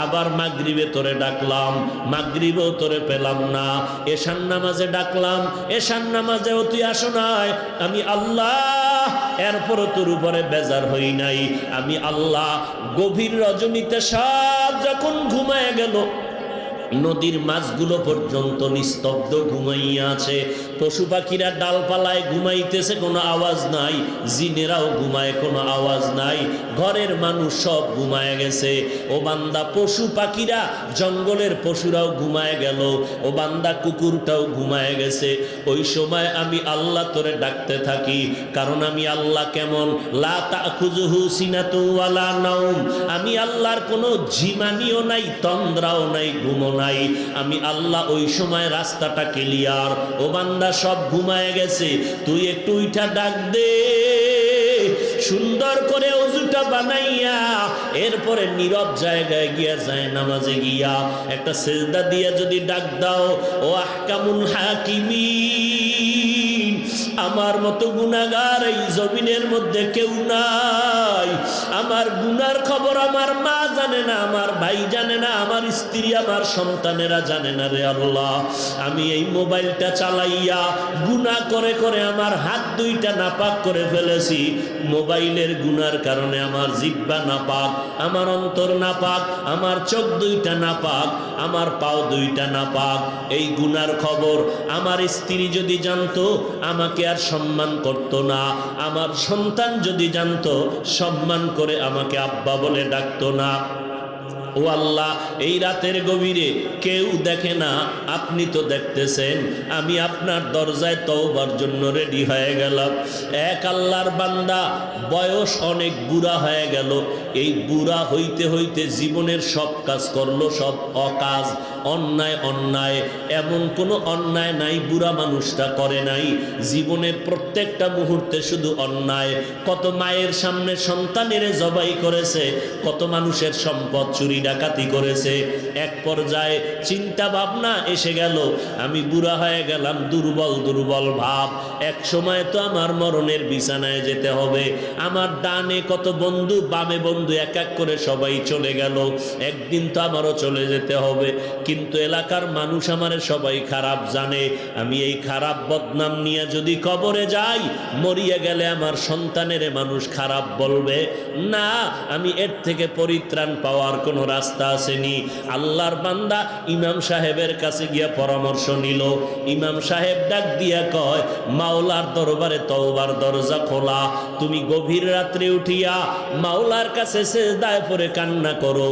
আবার মাগরিবে তোরে ডাকলাম, মাগরিবেও তোরে পেলাম না। এশার নামাজে ডাকলাম, এশার নামাজেও তুই আসো নাই। আমি আল্লাহ এরপরও তোর উপরে বেজার হই নাই। আমি আল্লাহ গভীর রজনীতে সব যখন ঘুমায় গেল, নদীর মাছগুলো পর্যন্ত নিস্তব্ধ ঘুমাইয়া আছে, পশু পাখিরা ডালপালায় ঘুমাইতেছে, কোনো আওয়াজ নাই, জিনেরাও ঘুমায়, কোনো আওয়াজ নাই, ঘরের মানুষ সব ঘুমায় গেছে। ও বান্দা পশু পাখিরা, জঙ্গলের পশুরাও ঘুমায় গেল, ও বান্দা কুকুরটাও ঘুমায় গেছে। ওই সময় আমি আল্লাহ তোরে ডাকতে থাকি, কারণ আমি আল্লাহ কেমন, লা তাখুযুহু সিনাতু ওয়ালা নাওম, আমি আল্লাহর কোনো ঝিমানিও নাই, তন্দ্রাও নাই, ঘুমও নাই। আমি আল্লাহ ওই সময় রাস্তাটা ক্লিয়ার, ও বান্দা সব ঘুমায় গেছে, তুই একটু উঠা ডাক দে, সুন্দর করে ওযুটা বানাইয়া এরপরে নীরব জায়গায় গিয়া যায় নামাজে গিয়া একটা সিজদা দিয়া যদি ডাক দাও, ও আহকামুল হাকিমিন, আমার মতো গুনাহগার এই জমিনের মধ্যে কেউ নাই। আমার গুনার খবর আমার মা জানে না, আমার ভাই জানে না, আমার স্ত্রী, আমার সন্তানেরা জানে না রে আল্লাহ। আমি এই মোবাইলটা চালাইয়া গুনাহ করে করে আমার হাত দুইটা নাপাক করে ফেলেছি। মোবাইলের গুনার কারণে আমার জিহ্বা নাপাক, আমার অন্তর নাপাক, আমার চোখ দুইটা নাপাক, আমার পাও দুইটা নাপাক। এই গুনার খবর আমার স্ত্রী যদি জানতো আমাকে আর সম্মান করত না, আমার সন্তান যদি জানতো সম্মান করে আমাকে আব্বা বলে ডাকতো না। ও আল্লাহ, এই রাতের গভীরে কেউ দেখে না, আপনি তো দেখতেছেন। আমি আপনার দরজায় তওবার জন্য রেডি হয়ে গেলাম। এক আল্লাহর বান্দা বয়স অনেক বুড়া হয়ে গেল, এই বুড়া হইতে হইতে জীবনের সব কাজ করলো, সব অকাজ, অন্যায় অন্যায়, এমন কোনো অন্যায় নাই বুড়া মানুষটা করে নাই। জীবনের প্রত্যেকটা মুহূর্তে শুধু অন্যায়। কত মায়ের সামনে সন্তানের জবাই করেছে, কত মানুষের সম্পদ চুরি ডাকাতি করেছে। এক পর্যায়ে চিন্তা ভাবনা এসে গেল, আমি বুড়া হয়ে গেলাম, দুর্বল দুর্বল ভাব, এক সময় তো আমার মরণের বিছানায় যেতে হবে। আমার ডানে কত বন্ধু, বামে বন্ধু, এক এক করে সবাই চলে গেল, একদিন তো আমারও চলে যেতে হবে। কিন্তু এলাকার মানুষ আমারে সবাই খারাপ জানে। আমি এই খারাপ বদনাম নিয়ে যদি কবরে যাই, মরিয়া গেলে আমার সন্তানের মানুষ খারাপ বলবে না। আমি এর থেকে পরিত্রাণ পাওয়ার কোনো রাস্তা আসেনি। আল্লাহর বান্দা ইমাম সাহেবের কাছে গিয়া পরামর্শ নিল। ইমাম সাহেব ডাক দিয়া কয়, মাওলার দরবারে তওবার দরজা খোলা, তুমি গভীর রাত্রে উঠিয়া মাওলার কাছে সিজদায় পড়ে কান্না করো।